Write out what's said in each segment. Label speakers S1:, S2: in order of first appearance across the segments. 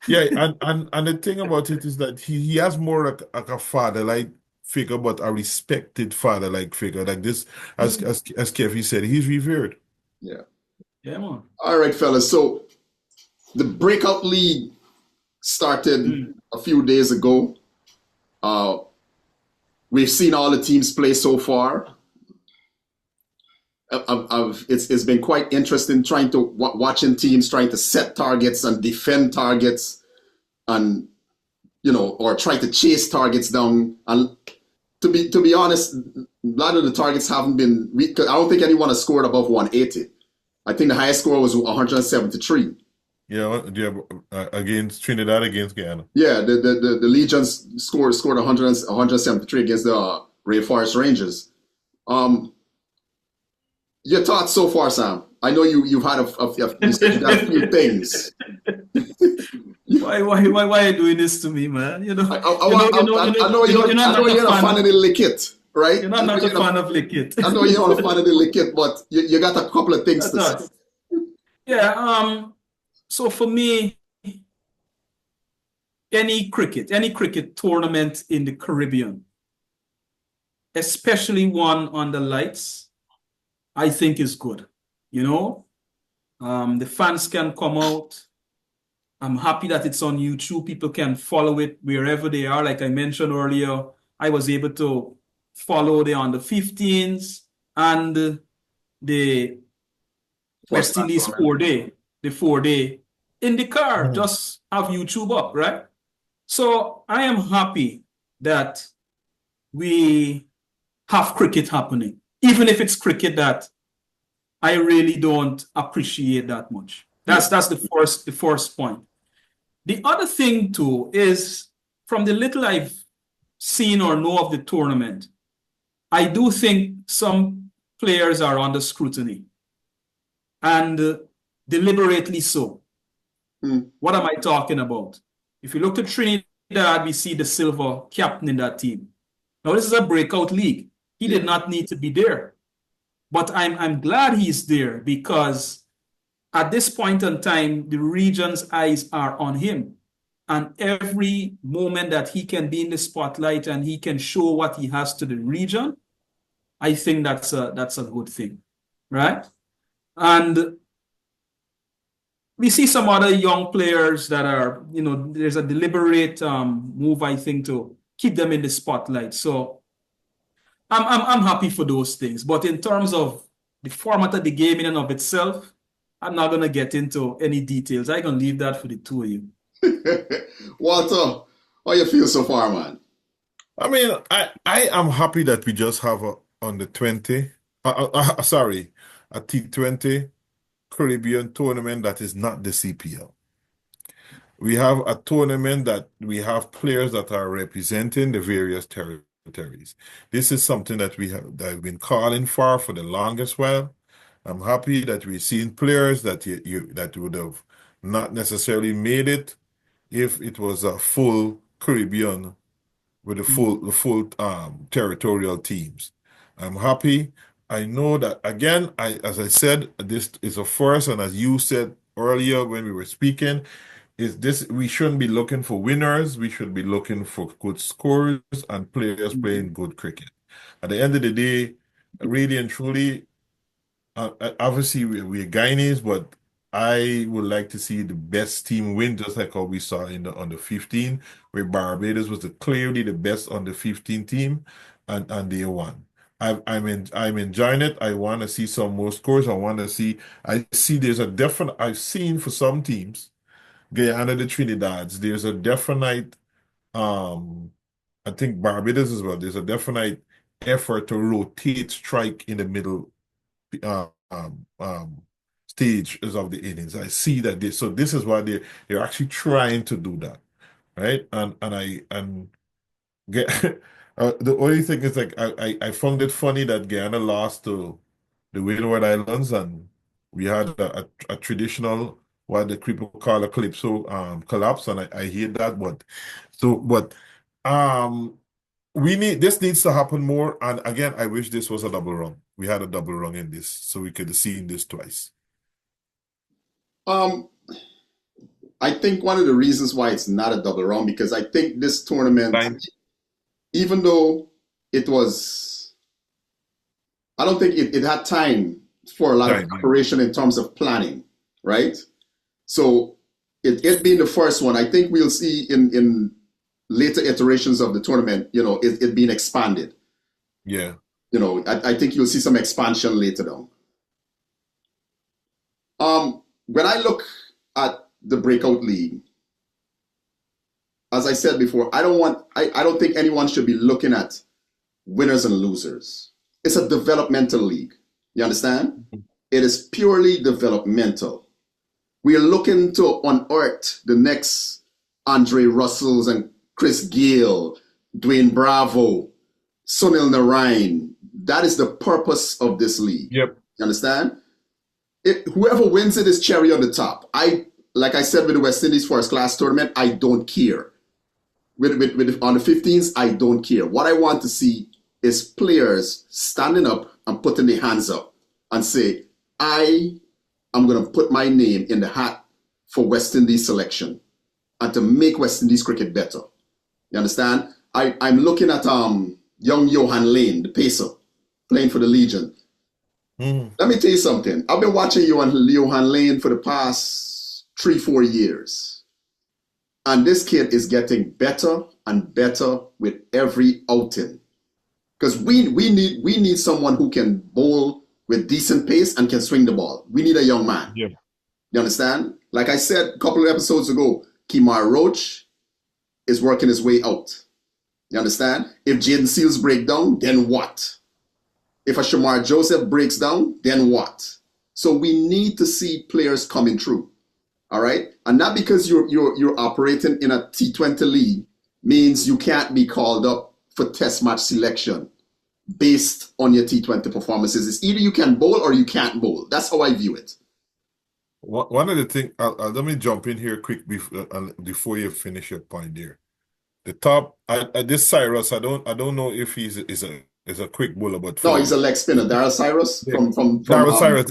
S1: Yeah, and the thing about it is that he has more like a father-like figure, but a respected father-like figure. Like this, as Kevi said, he's revered.
S2: Yeah.
S3: Yeah, man.
S2: All right, fellas. So the Breakout League started
S3: Mm.
S2: a few days ago. Uh, we've seen all the teams play so far. It's been quite interesting trying to watching teams trying to set targets and defend targets, and or try to chase targets down. And to be honest, a lot of the targets haven't been. I don't think anyone has scored above 180. I think the highest score was 173.
S1: Yeah, against Trinidad, against Guyana.
S2: Yeah, the Legions scored 173 against the Rainforest Rangers. Um, your thoughts so far, Sam? I know you've had you said you got a few things.
S3: Why are you doing this to me, man?
S2: I, I, I know
S3: You're
S2: I
S3: not
S2: know
S3: a
S2: you're a fan of
S3: fan.
S2: the Lickit, right?
S3: You're not a fan of Liquid.
S2: I know you're not a fan of the Lickit, but you got a couple of things
S3: That's
S2: to say.
S3: us. Yeah. So for me, any cricket tournament in the Caribbean, especially one on the lights, I think is good. You know, the fans can come out. I'm happy that it's on YouTube. People can follow it wherever they are. Like I mentioned earlier, I was able to follow the under 15s and the
S2: First
S3: West
S2: class
S3: Indies
S2: tournament.
S3: 4 day, the 4 day in the car.
S1: Mhm.
S3: Just have YouTube up, right? So I am happy that we have cricket happening, even if it's cricket that I really don't appreciate that much.
S2: Yeah.
S3: That's the first point. The other thing too is from the little I've seen or know of the tournament, I do think some players are under scrutiny and deliberately so.
S2: Mm.
S3: What am I talking about? If you look at Trinidad, we see the silver captain in that team. Now, this is a breakout league. He
S2: Yeah.
S3: did not need to be there. But I'm glad he's there because at this point in time, the region's eyes are on him. And every moment that he can be in the spotlight and he can show what he has to the region, I think that's a good thing, right? And we see some other young players that are, there's a deliberate move, I think, to keep them in the spotlight. So I'm happy for those things. But in terms of the format of the game in and of itself, I'm not gonna get into any details. I can leave that for the two of you.
S2: Walter, how you feel so far, man?
S1: I mean, I am happy that we just have a on the 20, sorry, a T20 Caribbean tournament that is not the CPL. We have a tournament that we have players that are representing the various territories. This is something that I've been calling for the longest while. I'm happy that we're seeing players that that would have not necessarily made it if it was a full Caribbean with the full territorial teams. I'm happy. I know that again, as I said, this is a first, and as you said earlier when we were speaking, is this we shouldn't be looking for winners, we should be looking for good scores and players
S3: Mhm.
S1: playing good cricket. At the end of the day, really and truly, obviously we're Guyanese, but I would like to see the best team win, just like how we saw in the under 15, where Barbados was clearly the best under 15 team, and they won. I'm enjoying it. I want to see some more scores. I see there's a definite. I've seen for some teams, Guyana, the Trinidad's, there's a definite um I think Barbados as well. There's a definite effort to rotate strike in the middle uh, um, um, stages of the innings. I see that so this is why they're actually trying to do that, right? And get the only thing is like I found it funny that Guyana lost to the Windward Islands, and we had a traditional what the people call a calypso collapse, and I hate that, but um we need this needs to happen more. And again, I wish this was a double run. We had a double run in this, so we could have seen this twice.
S2: Um, I think one of the reasons why it's not a double round because I think this tournament,
S1: Fine.
S2: even though it was, I don't think it had time for a lot of
S1: Time, yeah.
S2: preparation in terms of planning, right? So it being the first one, I think we'll see in later iterations of the tournament, it being expanded.
S1: Yeah.
S2: I think you'll see some expansion later down. When I look at the Breakout League, as I said before, I don't think anyone should be looking at winners and losers. It's a developmental league. You understand? It is purely developmental. We are looking to unearth the next Andre Russells and Chris Gayle, Dwayne Bravo, Sunil Narain. That is the purpose of this league.
S1: Yep.
S2: You understand? Whoever wins it is cherry on the top. Like I said with the West Indies first class tournament, I don't care. On the 15s, I don't care. What I want to see is players standing up and putting their hands up and say, I am going to put my name in the hat for West Indies selection and to make West Indies cricket better. You understand? I'm looking at young Johan Lane, the pacer, playing for the Legion. Let me tell you something. I've been watching Johan Lane for the past 3-4 years. And this kid is getting better and better with every outing. Because we need someone who can bowl with decent pace and can swing the ball. We need a young man.
S1: Yeah.
S2: You understand? Like I said a couple of episodes ago, Kemar Roach is working his way out. You understand? If Jaden Seals break down, then what? If a Shamar Joseph breaks down, then what? So we need to see players coming through. All right? And not because you're operating in a T20 league means you can't be called up for test match selection based on your T20 performances. It's either you can bowl or you can't bowl. That's how I view it.
S1: One of the things, let me jump in here quick before you finish your point there. The top, this Cyrus, I don't know if he's is a quick bowler, but
S2: No, he's a leg spinner. Daryl Cyrus from
S1: Daryl Cyrus,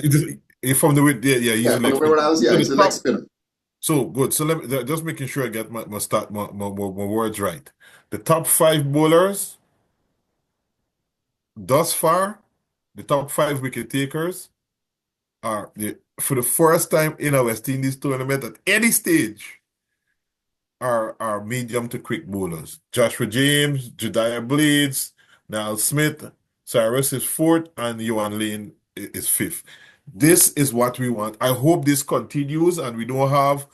S1: he's from the he's a leg spinner.
S2: Yeah, he's a leg spinner.
S1: So good. So let me just making sure I get my words right. The top 5 bowlers thus far, the top 5 wicket takers are for the first time in a West Indies tournament at any stage are medium to quick bowlers. Joshua James, Jediah Blades, Niall Smith, Cyrus is 4th, and Johan Lane is 5th. This is what we want. I hope this continues and we don't have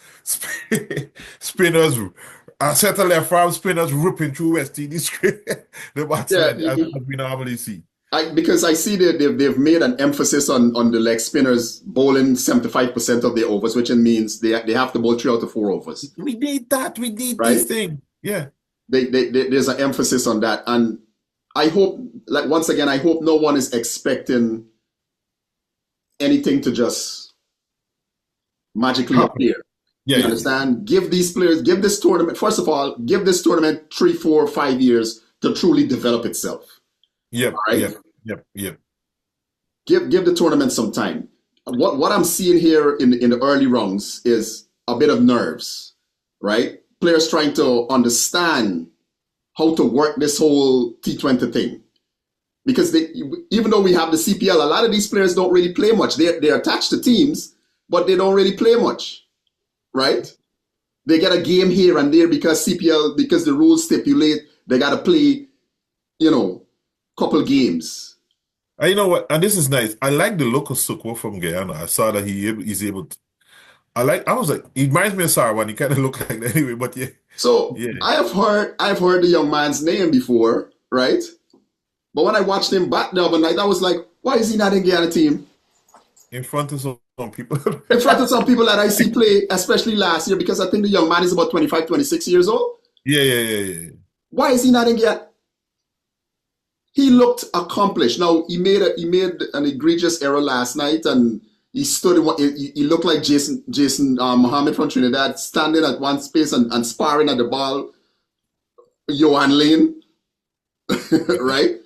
S1: spinners, a set of left arm spinners ripping through West Indies the batsmen as we normally see.
S2: Because I see that they've made an emphasis on the leg spinners bowling 75% of their overs, which means they have to bowl 3 out of 4 overs.
S1: We need that. We need
S2: right?
S1: this thing. Yeah.
S2: There's an emphasis on that. And I hope, like once again, I hope no one is expecting anything to just magically appear.
S1: Yeah,
S2: you understand? Give these players, give this tournament, first of all, give this tournament 3, 4, 5 years to truly develop itself.
S1: Yep.
S2: Right?
S1: Yep.
S2: Give the tournament some time. What I'm seeing here in the early rounds is a bit of nerves, right? Players trying to understand how to work this whole T20 thing. Because even though we have the CPL, a lot of these players don't really play much. They're attached to teams, but they don't really play much, right? They get a game here and there because the rules stipulate they got to play, couple games.
S1: You know what? And this is nice. I like the look of Sukwa from Guyana. I saw that he's able to. I was like, he reminds me of Sarwan. He kind of look like that anyway, but yeah.
S2: So yeah. I've heard the young man's name before, right? But when I watched him bat the other night, I was like, why is he not in Guyana team?
S1: In front of some people.
S2: In front of some people that I see play, especially last year, because I think the young man is about 25, 26 years old.
S1: Yeah.
S2: Why is he not in Guyana? He looked accomplished. Now, he made an egregious error last night, and he stood. He looked like Jason Mohammed from Trinidad, standing at one space and sparring at the ball. Johan Lane, right?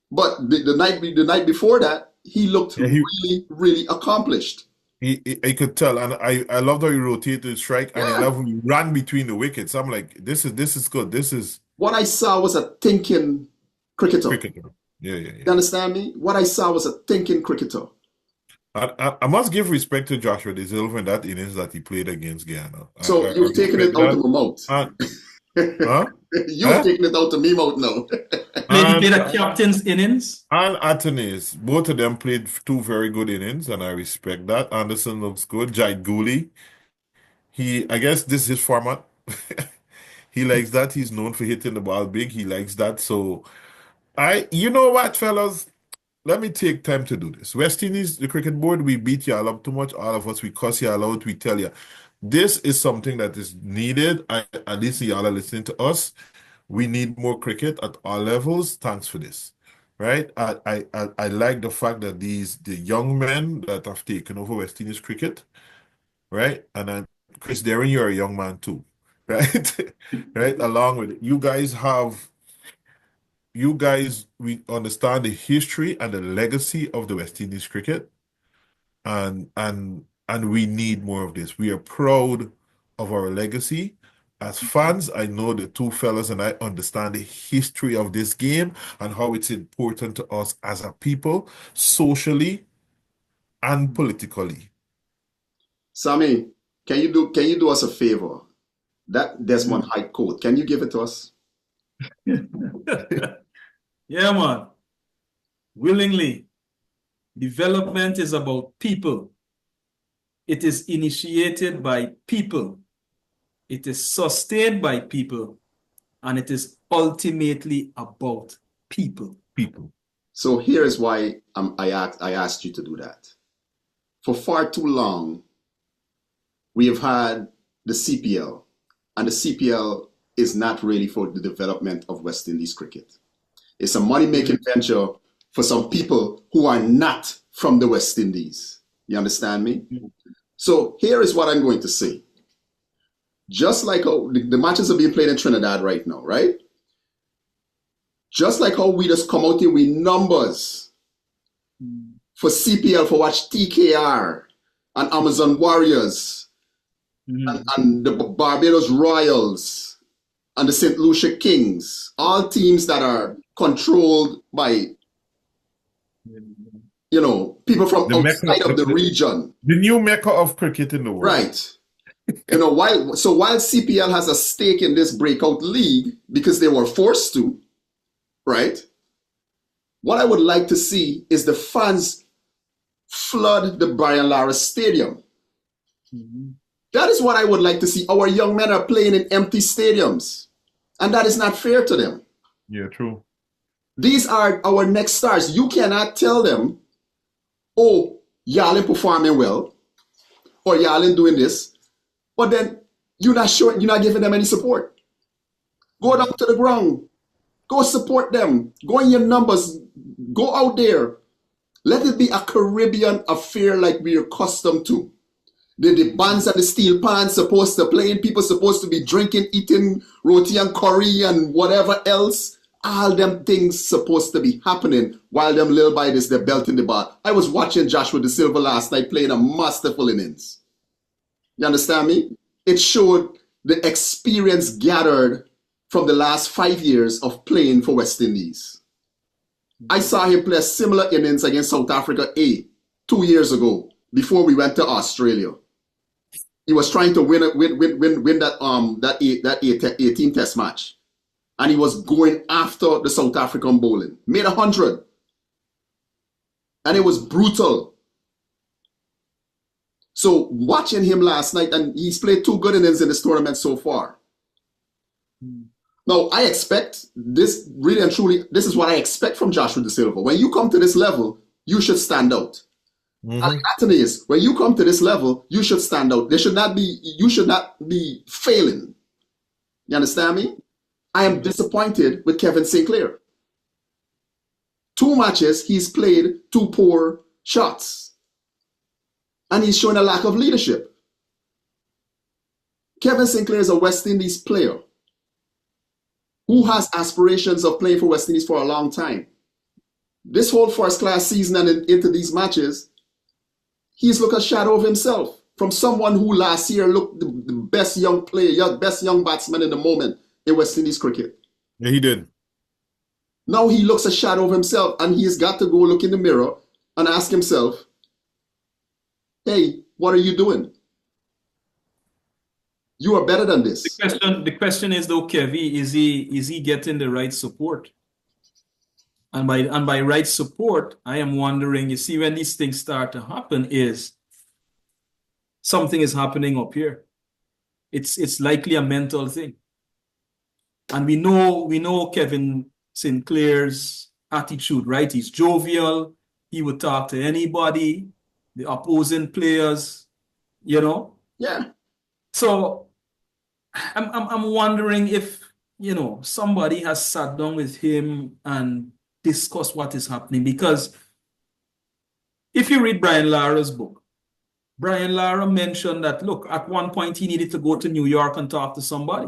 S2: But the night before that, he looked really, really accomplished.
S1: He could tell, and I loved how he rotated the strike, and I
S2: Yeah.
S1: love when he ran between the wickets. I'm like, this is good. This is
S2: What I saw was a thinking cricketer.
S1: cricketer. Yeah, yeah,
S2: You
S1: yeah.
S2: understand me? What I saw was a thinking cricketer.
S1: I must give respect to Joshua De Silva in that innings that he played against Guyana.
S2: So
S1: I
S2: you've taken it
S1: respect
S2: out of
S1: that.
S2: my mouth.
S1: And, huh?
S2: You've
S1: Huh?
S2: taken it out of me mouth now.
S3: He
S1: And
S3: played a captain's innings.
S1: and Atenes, both of them played two very good innings, and I respect that. Anderson looks good. Jai Gooley, I guess this is his format. He likes that. He's known for hitting the ball big. He likes that. So you know what, fellas? Let me take time to do this. West Indies, the cricket board, we beat y'all up too much. All of us, we cuss y'all out. We tell you. This is something that is needed. At least y'all are listening to us. We need more cricket at all levels. Thanks for this. Right? I like the fact that the young men that have taken over West Indies cricket, right? And then Chris Darren, you're a young man too, right? Right? Along with it. We understand the history and the legacy of the West Indies cricket, and we need more of this. We are proud of our legacy. As fans, I know the two fellas and I understand the history of this game and how it's important to us as a people, socially and politically.
S2: Sammy, can you do us a favor? That Desmond Hyde quote, can you give it to us?
S3: Yeah, man. Willingly. Development is about people. It is initiated by people. It is sustained by people. And it is ultimately about people.
S1: People.
S2: So here is why I asked you to do that. For far too long, we have had the CPL, and the CPL is not really for the development of West Indies cricket. It's a money-making venture for some people who are not from the West Indies. You understand me? So here is what I'm going to say. Just like how the matches are being played in Trinidad right now, right? Just like how we just come out here with numbers for CPL, for watch TKR and Amazon Warriors and the Barbados Royals and the St. Lucia Kings, all teams that are controlled by, people from
S1: The mecca,
S2: outside of the region.
S1: the new mecca of cricket in the world.
S2: Right. While CPL has a stake in this breakout league because they were forced to, right? What I would like to see is the fans flood the Brian Lara Stadium. That is what I would like to see. Our young men are playing in empty stadiums, and that is not fair to them.
S1: Yeah, true.
S2: These are our next stars. You cannot tell them, oh, y'all ain't performing well, or y'all ain't doing this, but then you're not giving them any support. Go down to the ground. Go support them. Go in your numbers. Go out there. Let it be a Caribbean affair like we're accustomed to. The bands and the steel pans supposed to play, people supposed to be drinking, eating roti and curry and whatever else. All them things supposed to be happening while them little biters, they're belting the ball. I was watching Joshua De Silva last night playing a masterful innings. You understand me? It showed the experience gathered from the last 5 years of playing for West Indies. I saw him play a similar innings against South Africa A 2 years ago before we went to Australia. He was trying to win that 18 test match. And he was going after the South African bowling. Made 100. And it was brutal. So watching him last night, and he's played 2 good innings in this tournament so far. Now, I expect this, really and truly, this is what I expect from Joshua De Silva. When you come to this level, you should stand out. And Anthony is, when you come to this level, you should stand out. You should not be failing. You understand me? I am disappointed with Kevin Sinclair. 2 matches, he's played 2 poor shots. And he's showing a lack of leadership. Kevin Sinclair is a West Indies player who has aspirations of playing for West Indies for a long time. This whole first class season and into these matches, he's looked a shadow of himself from someone who last year looked the best young player, best young batsman in the moment in West Indies cricket.
S1: Yeah, he did.
S2: Now he looks a shadow of himself, and he's got to go look in the mirror and ask himself, hey, what are you doing? You are better than this.
S3: The question is though, Kevy, is he getting the right support? And by right support, I am wondering, you see, when these things start to happen, is something is happening up here. It's likely a mental thing. And we know Kevin Sinclair's attitude, right? He's jovial. He would talk to anybody, the opposing players, you know.
S2: Yeah.
S3: So I'm wondering if, somebody has sat down with him and discussed what is happening. Because if you read Brian Lara's book, Brian Lara mentioned that, look, at one point he needed to go to New York and talk to somebody.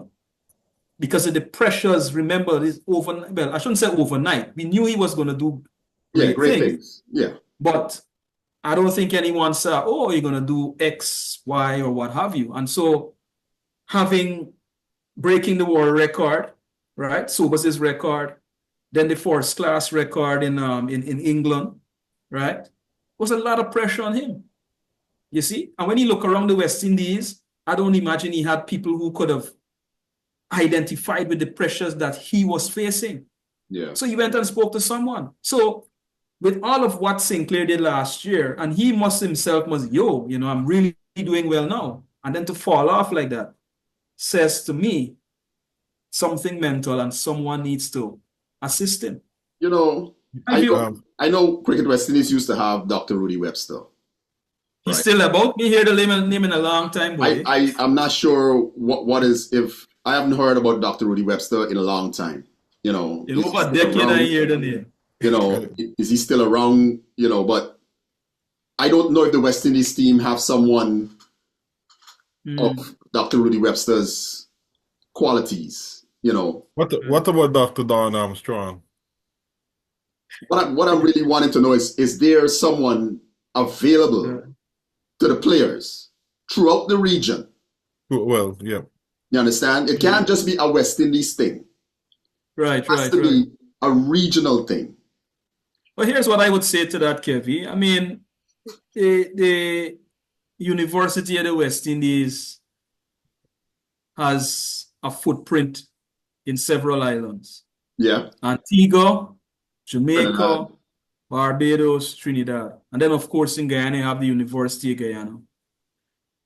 S3: Because of the pressures, remember, this overnight. Well, I shouldn't say overnight. We knew he was going to do
S2: great things. Yeah.
S3: But I don't think anyone said, oh, you're going to do X, Y, or what have you. And so breaking the world record, right? So was his record. Then the first class record in England, right? Was a lot of pressure on him. You see? And when you look around the West Indies, I don't imagine he had people who could have identified with the pressures that he was facing.
S2: Yeah.
S3: So he went and spoke to someone. So with all of what Sinclair did last year, and he himself must, I'm really doing well now. And then to fall off like that says to me something mental, and someone needs to assist him.
S2: I know Cricket West Indies used to have Dr. Rudy Webster.
S3: He's still about. Me hear the name in a long time, boy.
S2: I'm not sure what is, if I haven't heard about Dr. Rudy Webster in a long time.
S3: In over a decade I hear the name.
S2: Is he still around? But I don't know if the West Indies team have someone of Dr. Rudy Webster's qualities.
S1: What about Dr. Don Armstrong?
S2: What I'm really wanting to know is there someone available to the players throughout the region?
S1: Well, yeah.
S2: You understand? It can't just be a West Indies thing.
S3: Right,
S2: it has to be a regional thing.
S3: Well, here's what I would say to that, Kevy. I mean, the University of the West Indies has a footprint in several islands.
S2: Yeah.
S3: Antigua, Jamaica, Barbados, Trinidad. And then, of course, in Guyana, you have the University of Guyana.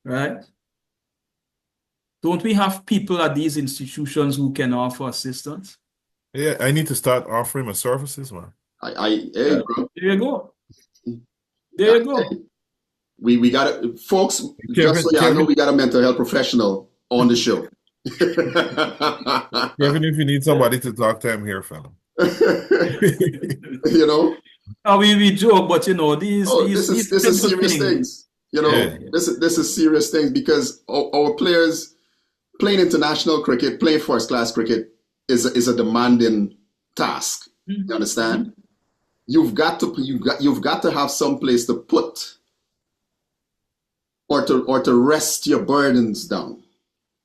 S3: Right? Don't we have people at these institutions who can offer assistance?
S1: Yeah, I need to start offering my services, man.
S2: Hey, bro.
S3: There you go. There you go.
S2: We got it, folks. Just so y'all know, we got a mental health professional on the show.
S1: Kevin, if you need somebody to talk to, I'm here, fella.
S2: We
S3: joke, but
S2: this is serious things. This is serious things, because our players playing international cricket, playing first class cricket is a demanding task. You understand? You've got to have some place to put or to rest your burdens down.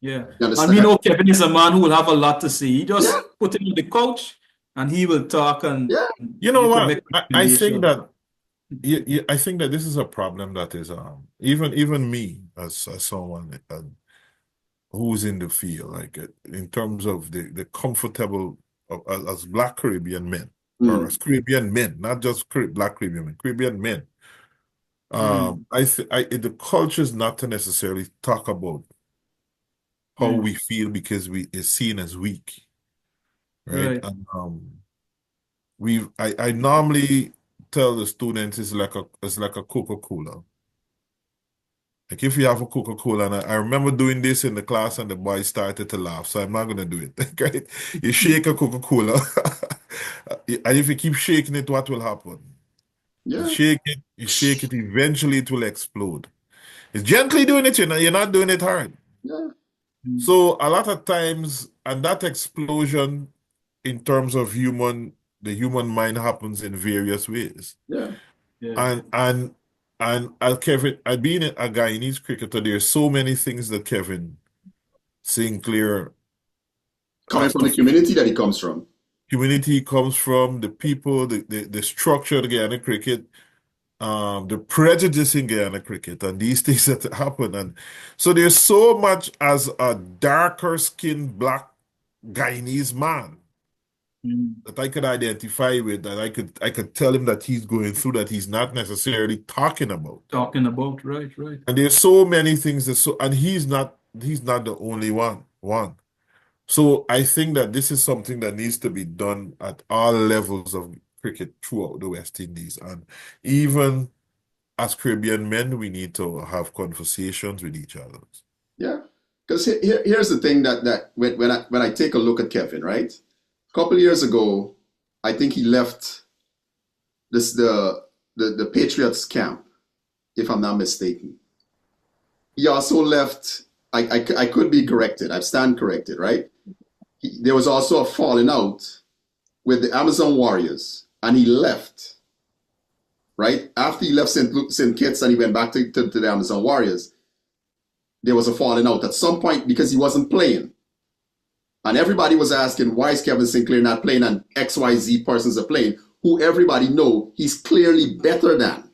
S3: Yeah. And we know Kevin is a man who will have a lot to say. He just put him on the couch and he will talk. And
S1: you know what? I think that I think that this is a problem that is even me as someone who's in the field, like in terms of the comfortable as Black Caribbean men or as Caribbean men, not just Black Caribbean men, Caribbean men. The culture is not to necessarily talk about how we feel because it's seen as weak, right? And I normally tell the students it's like a Coca-Cola. Like if you have a Coca-Cola, and I remember doing this in the class and the boys started to laugh, so I'm not going to do it, right? You shake a Coca-Cola, and if you keep shaking it, what will happen?
S2: Yeah.
S1: You shake it, eventually it will explode. It's gently doing it, you're not doing it hard.
S2: Yeah.
S1: So a lot of times, and that explosion in terms of the human mind happens in various ways.
S2: Yeah.
S1: And And Kevin, being a Guyanese cricketer, there's so many things that Kevin Sinclair
S2: Coming
S1: has
S2: from
S1: to
S2: the community that he comes from.
S1: community comes from, the people, the structure of Guyana cricket, the prejudice in Guyana cricket, and these things that happen. And so there's so much as a darker skinned black Guyanese man that I could identify with, that I could tell him that he's going through, that he's not necessarily talking about.
S3: Talking about, right, right.
S1: And there's so many things and he's not the only one. So I think that this is something that needs to be done at all levels of cricket throughout the West Indies. And even as Caribbean men, we need to have conversations with each other.
S2: Yeah. Because here's the thing that when I take a look at Kevin, right? A couple of years ago, I think he left the Patriots camp, if I'm not mistaken. He also left, I could be corrected, I stand corrected, right? There was also a falling out with the Amazon Warriors, and he left, right? After he left St. Kitts and he went back to the Amazon Warriors, there was a falling out at some point because he wasn't playing. And everybody was asking, why is Kevin Sinclair not playing and XYZ persons are playing, who everybody know he's clearly better than.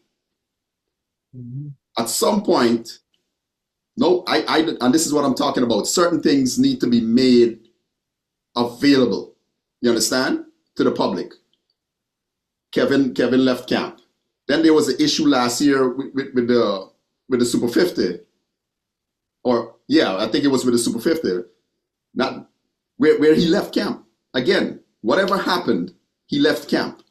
S2: At some point, no, and this is what I'm talking about. Certain things need to be made available. You understand? To the public. Kevin left camp. Then there was an issue last year with the Super 50. Or yeah, I think it was with the Super 50. Not where he left camp. Again, whatever happened, he left camp.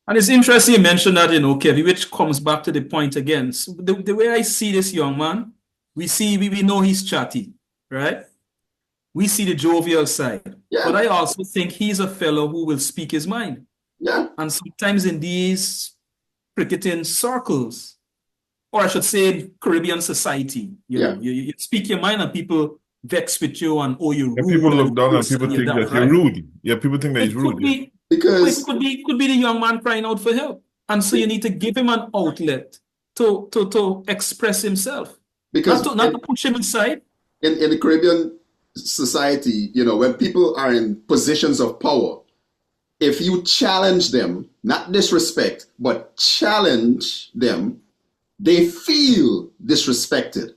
S3: And it's interesting you mentioned that, Kevin, which comes back to the point again. So the way I see this young man, we know he's chatty, right? We see the jovial side.
S2: Yeah.
S3: But I also think he's a fellow who will speak his mind.
S2: Yeah.
S3: And sometimes in these cricketing circles, or I should say Caribbean society, you speak your mind and people vex with you and you rude.
S1: People look down and people think that you're rude. Yeah, people think that he's rude.
S2: Because
S3: it could be the young man crying out for help. And so you need to give him an outlet to express himself.
S2: Because
S3: not to push him aside.
S2: In the Caribbean society, when people are in positions of power, if you challenge them, not disrespect, but challenge them, they feel disrespected.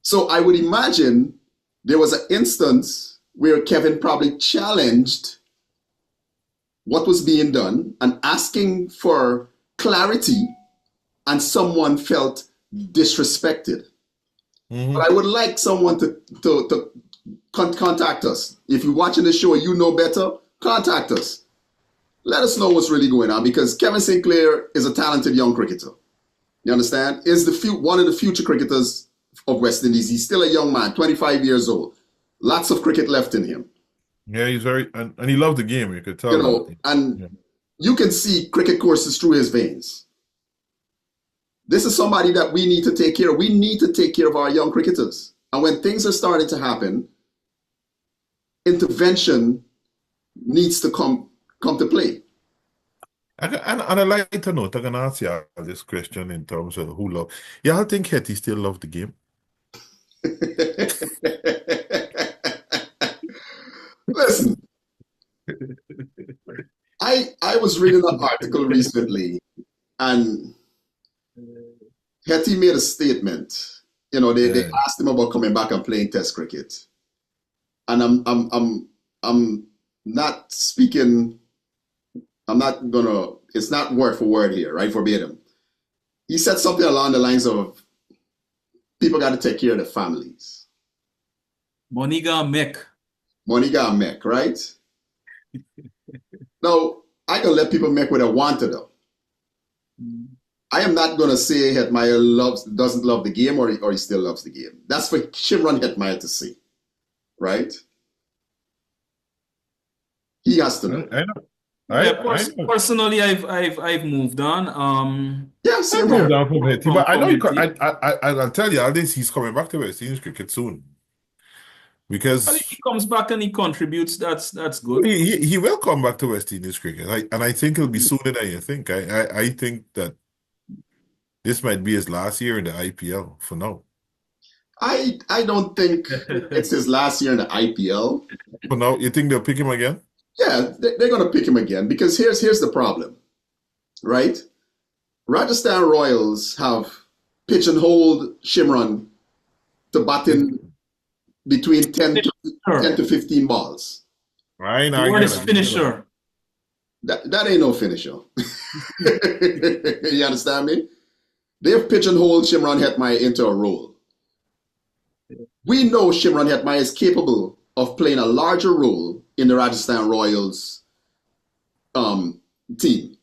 S2: So I would imagine there was an instance where Kevin probably challenged what was being done and asking for clarity, and someone felt disrespected. But I would like someone to contact us. If you're watching the show, you know better, contact us. Let us know what's really going on, because Kevin Sinclair is a talented young cricketer. You understand? Is one of the future cricketers of West Indies. He's still a young man, 25 years old. Lots of cricket left in him.
S1: Yeah, he's and he loved the game. You could tell.
S2: You can see cricket courses through his veins. This is somebody that we need to take care of. We need to take care of our young cricketers. And when things are starting to happen, intervention needs to come to play.
S1: And on a lighter note, I'm going to ask you this question in terms of who love. Y'all think Hetty still love the game?
S2: Listen, I was reading an article recently, and Hetty made a statement. They asked him about coming back and playing Test cricket, and I'm not speaking. I'm not gonna. It's not word for word here, right? Verbatim. He said something along the lines of, "People got to take care of their families.
S3: Money got make.
S2: Money got make, right?" Now, I can let people make what they want to do. I am not going to say Hetmyer doesn't love the game or he still loves the game. That's for Shamar Hetmyer to say, right? He has to know.
S1: I know.
S3: Personally, I've moved on.
S2: Yeah, same here.
S1: Down from Hetty, but I know I'll tell you, at least he's coming back to West Indies cricket soon. Because
S3: if he comes back and he contributes, that's good.
S1: He will come back to West Indies cricket, and I think it'll be sooner than you think. I think that this might be his last year in the IPL for now.
S2: I don't think it's his last year in the IPL.
S1: For now, you think they'll pick him again?
S2: Yeah, they're going to pick him again because here's the problem, right? Rajasthan Royals have pigeonholed Shimron to bat in between 10 to 15 balls.
S1: I ain't
S3: The word
S1: arguing
S3: is
S1: against that.
S3: finisher.
S2: That ain't no finisher. You understand me? They've pigeonholed Shimron Hetmyer into a role. We know Shimron Hetmyer is capable of playing a larger role in the Rajasthan Royals team.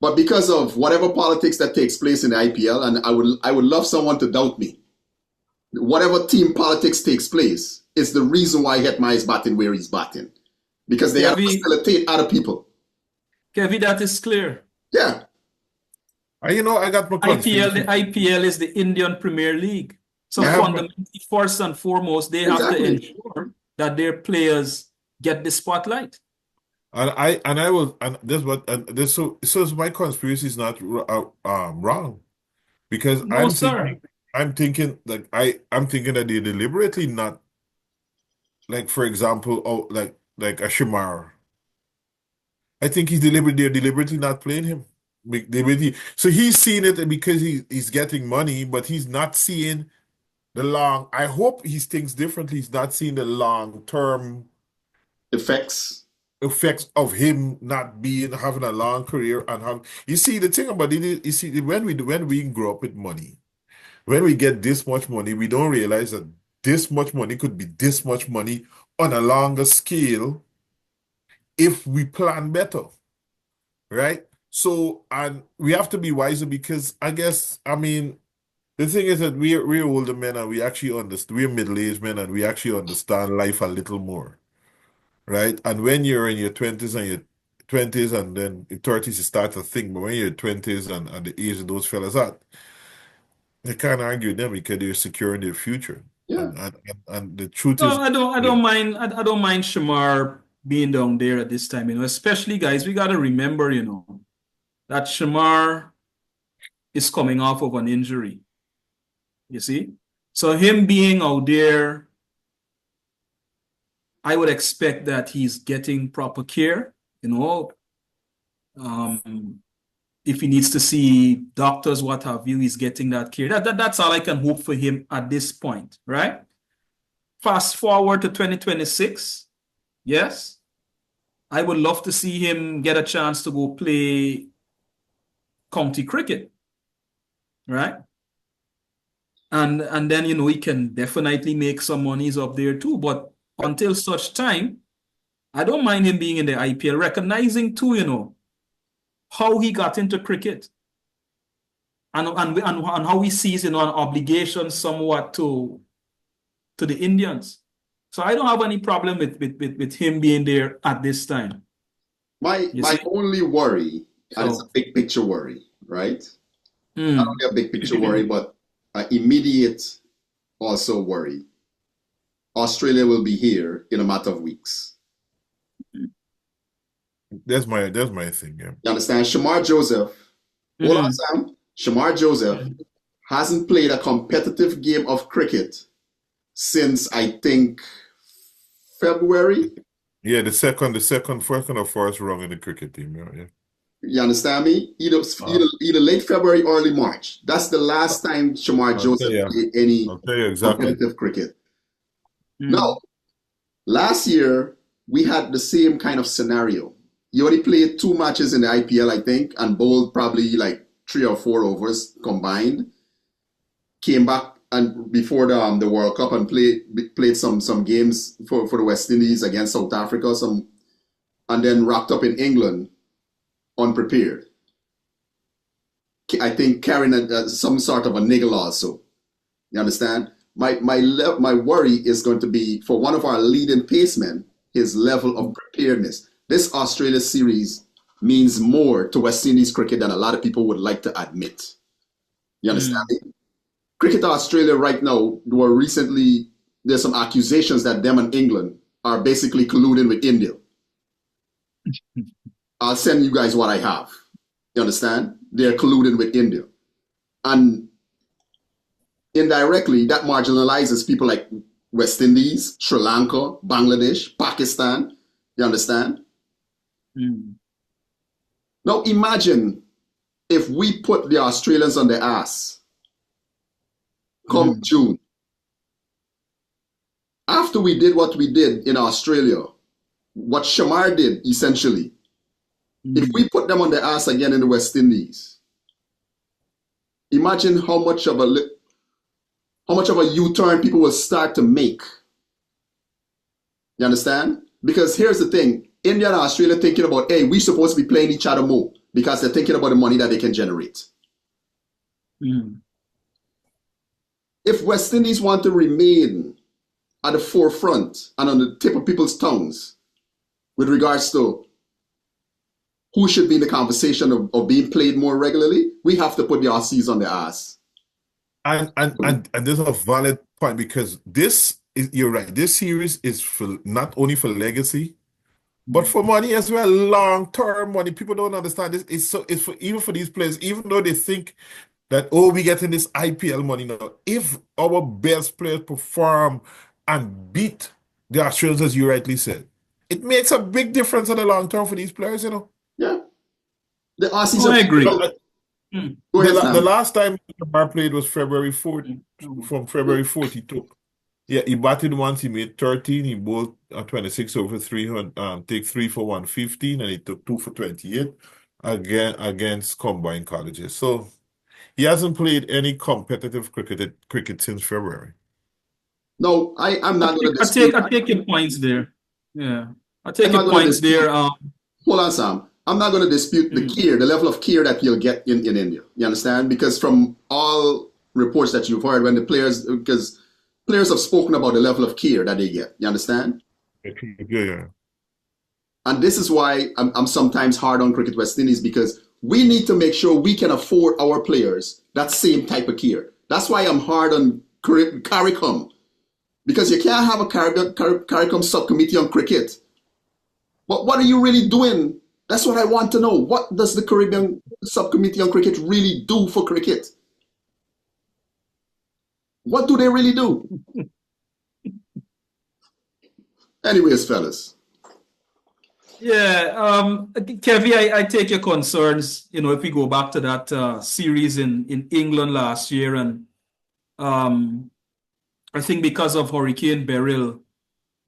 S2: But because of whatever politics that takes place in the IPL, and I would love someone to doubt me, whatever team politics takes place is the reason why Hetmyer is batting where he's batting. Because they have to facilitate other people.
S3: Kevin, that is clear.
S2: Yeah.
S1: I got my conspiracy.
S3: The IPL is the Indian Premier League. So fundamentally, first and foremost, they have to ensure that their players get the spotlight.
S1: So my conspiracy is not wrong, because I'm thinking that they deliberately not, like, for example, like a Shamar. I think they're deliberately not playing him. So he's seeing it because he's getting money, but he's not seeing the long. I hope he thinks differently. He's not seeing the long-term
S2: effects
S1: of him not having a long career and have. You see, the thing about it is, you see, when we grow up with money, when we get this much money, we don't realize that this much money could be this much money on a longer scale if we plan better, right? So, and we have to be wiser because the thing is that we're older men and we actually understand, we're middle-aged men and we actually understand life a little more, right? And when you're in your 20s and then in 30s, you start to think, but when you're 20s and the age of those fellas at, they can't argue with them because they're securing their future.
S2: Yeah.
S1: And the truth
S3: No,
S1: is,
S3: I don't mind. I don't mind Shamar being down there at this time. Especially guys, we got to remember, that Shamar is coming off of an injury. You see, so him being out there, I would expect that he's getting proper care. If he needs to see doctors, what have you, he's getting that care. That's all I can hope for him at this point, right? Fast forward to 2026, yes, I would love to see him get a chance to go play county cricket, right? And then, he can definitely make some monies up there too. But until such time, I don't mind him being in the IPL, recognizing too, how he got into cricket and how he sees, an obligation somewhat to the Indians. So I don't have any problem with him being there at this time.
S2: My only worry, and it's a big picture worry, right? Not only a big picture worry, but an immediate also worry. Australia will be here in a matter of weeks.
S1: That's my thing, yeah.
S2: You understand? Shamar Joseph, hold on, Sam. Shamar Joseph hasn't played a competitive game of cricket since, I think, February.
S1: Yeah, the second, first or fourth rung in the cricket team. Yeah.
S2: You understand me? Either late February, early March. That's the last time Shamar Joseph played any competitive cricket. Now, last year, we had the same kind of scenario. He only played 2 matches in the IPL, I think, and bowled probably like 3 or 4 overs combined. Came back and before the World Cup and played some games for the West Indies against South Africa, and then wrapped up in England unprepared. I think carrying some sort of a niggle also. You understand? My worry is going to be for one of our leading pacemen, his level of preparedness. This Australia series means more to West Indies cricket than a lot of people would like to admit. You understand me? Cricket Australia right now, there's some accusations that them and England are basically colluding with India. I'll send you guys what I have. You understand? They're colluding with India. And indirectly, that marginalizes people like West Indies, Sri Lanka, Bangladesh, Pakistan. You understand?
S3: Mm.
S2: Now imagine if we put the Australians on their ass come June. After we did what we did in Australia, what Shamar did essentially, if we put them on their ass again in the West Indies, imagine how much of a U-turn people will start to make. You understand? Because here's the thing, India and Australia thinking about, hey, we're supposed to be playing each other more because they're thinking about the money that they can generate. If West Indies want to remain at the forefront and on the tip of people's tongues with regards to who should be in the conversation of being played more regularly, we have to put the Aussies on their ass.
S1: And there's a valid point because you're right. This series is for not only for legacy, but for money as well, long-term money. People don't understand this. It's for even for these players, even though they think that, oh, we getting this IPL money now. If our best players perform and beat the Australians, as you rightly said, it makes a big difference in the long term for these players, you know.
S2: Yeah. The Aussies
S3: I agree.
S2: Go ahead,
S1: The last time Shamar played was February 4th. From February 4th, he batted once, he made 13, he bowled 26 over 300, take 3 for 115, and he took 2 for 28 again against combined colleges. So he hasn't played any competitive cricket since February.
S2: No, I'm not going to dispute.
S3: I take your points there. Yeah, I take your points there.
S2: Hold on, Sam. I'm not going to dispute the level of care that you'll get in India. You understand? Because from all reports that you've heard, because players have spoken about the level of care that they get. You understand?
S1: Yeah.
S2: And this is why I'm sometimes hard on Cricket West Indies, because we need to make sure we can afford our players that same type of care. That's why I'm hard on CARICOM, because you can't have a CARICOM subcommittee on cricket. But what are you really doing? That's what I want to know. What does the Caribbean Subcommittee on Cricket really do for cricket? What do they really do? Anyways, fellas.
S3: Yeah, Kevy, I take your concerns. You know, if we go back to that series in England last year, and I think because of Hurricane Beryl,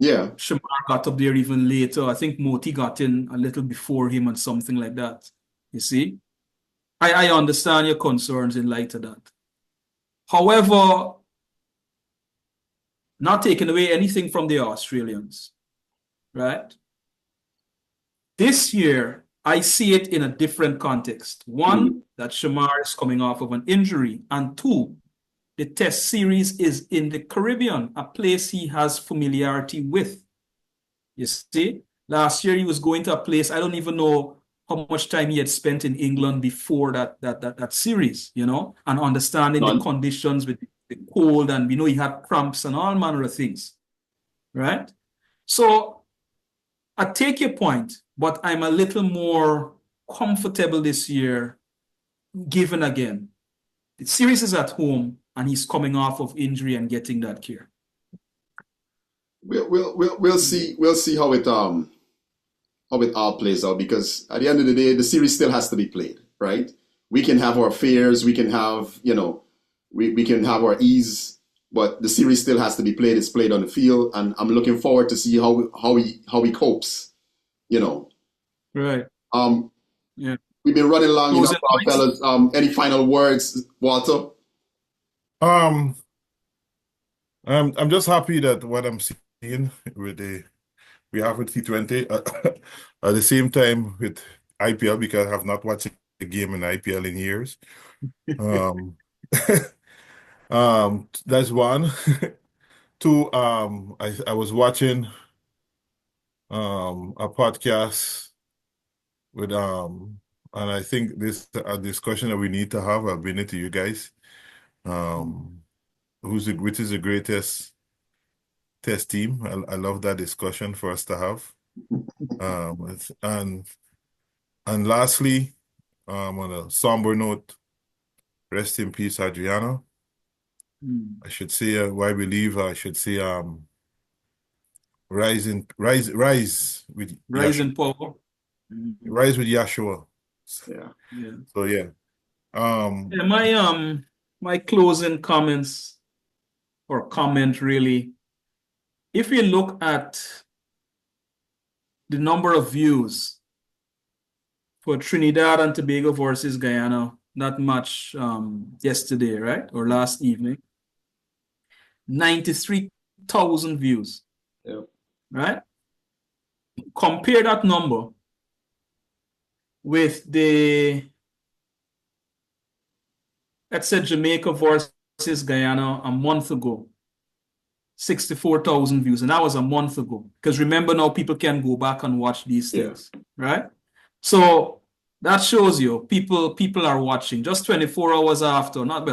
S2: yeah,
S3: Shamar got up there even later. I think Moti got in a little before him and something like that. You see, I understand your concerns in light of that. However, not taking away anything from the Australians, right? This year, I see it in a different context. One, that Shamar is coming off of an injury, and two, the Test series is in the Caribbean, a place he has familiarity with. You see, last year he was going to a place, I don't even know how much time he had spent in England before that series, you know, and understanding the conditions with the cold, and we know he had cramps and all manner of things, right? So I take your point, but I'm a little more comfortable this year, given again, the series is at home and he's coming off of injury and getting that care.
S2: We'll see how it all plays out, because at the end of the day, the series still has to be played, right? We can have our fears, we can have, you know, we can have our ease, but the series still has to be played. It's played on the field, and I'm looking forward to see how he copes, you know.
S3: Right.
S2: Yeah. We've been running long enough, fellas. Any final words, Walter?
S1: I'm just happy that what I'm seeing we have with T20 at the same time with IPL, because I have not watched a game in IPL in years. That's one. Two, I was watching a podcast with and I think this a discussion that we need to have. I'll bring it to you guys. Which is the greatest test team? I love that discussion for us to have. And lastly, on a somber note, Rest in peace, Adriano. I should say, why we leave, I should say, rise with
S3: Rise
S1: Yashua.
S3: in power. Mm-hmm.
S1: Rise with Yashua.
S2: Yeah.
S3: Yeah.
S1: So yeah.
S3: Yeah, my closing comments or comment really, if you look at the number of views for Trinidad and Tobago versus Guyana, that match yesterday, right? Or last evening, 93,000 views.
S2: Yeah.
S3: Right? Compare that number with the, let's say, Jamaica versus Guyana a month ago, 64,000 views. And that was a month ago. Because remember now, people can go back and watch these things, right? So that shows you people are watching just 24 hours after, not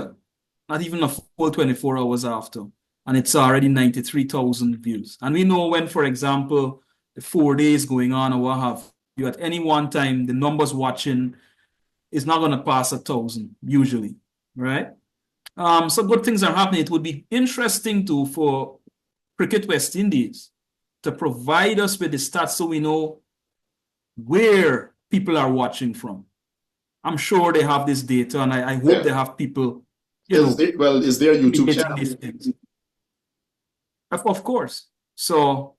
S3: even a full 24 hours after. And it's already 93,000 views. And we know when, for example, the 4 days going on or what have you, at any one time, the numbers watching is not going to pass 1,000 usually, right? So good things are happening. It would be interesting for Cricket West Indies to provide us with the stats so we know where people are watching from. I'm sure they have this data, and I hope they have people,
S2: Is there YouTube channel?
S3: these things. Of course. So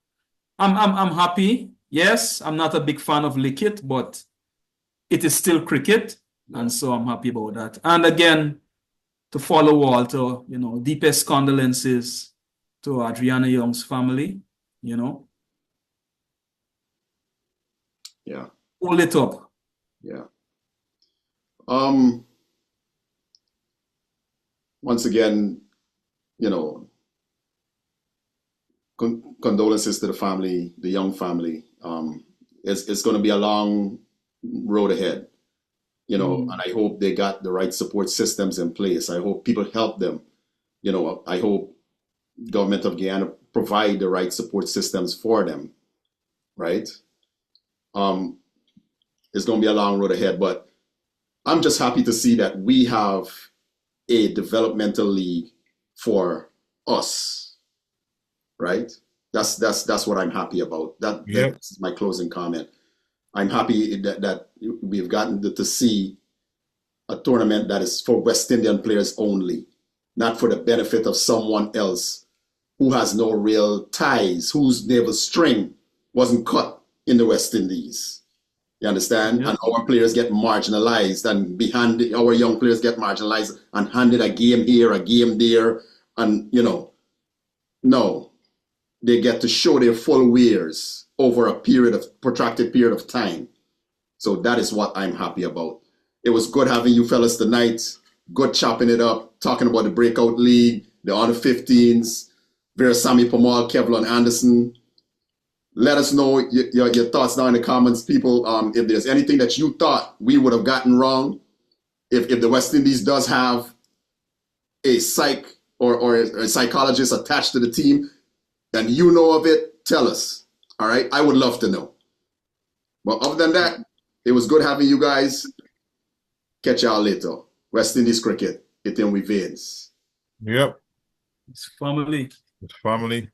S3: I'm happy. Yes, I'm not a big fan of Lickit, but it is still cricket, and so I'm happy about that. And again, to follow Walter, deepest condolences to Adriana Young's family,
S2: Yeah.
S3: Hold it up.
S2: Yeah. Once again, condolences to the family, the Young family. It's going to be a long road ahead, and I hope they got the right support systems in place. I hope people help them. I hope government of Guyana provide the right support systems for them, right? It's going to be a long road ahead, but I'm just happy to see that we have a developmental league for us, right? That's what I'm happy about. That's my closing comment. I'm happy that we've gotten to see a tournament that is for West Indian players only, not for the benefit of someone else who has no real ties, whose navel string wasn't cut in the West Indies. You understand?
S3: Yeah.
S2: And our players get marginalized, and our young players get marginalized and handed a game here, a game there, and no, they get to show their full wares over a protracted period of time. So that is what I'm happy about. It was good having you fellas tonight. Good chopping it up, talking about the Breakout League, the under 15s, Veerasamy Parmal, Kevlon Anderson. Let us know your thoughts down in the comments, people. If there's anything that you thought we would have gotten wrong, if the West Indies does have a psych or a psychologist attached to the team, and you know of it, tell us. All right? I would love to know. But other than that, it was good having you guys. Catch y'all later. West Indies cricket, it in we veins.
S1: Yep.
S3: It's family.
S1: It's family.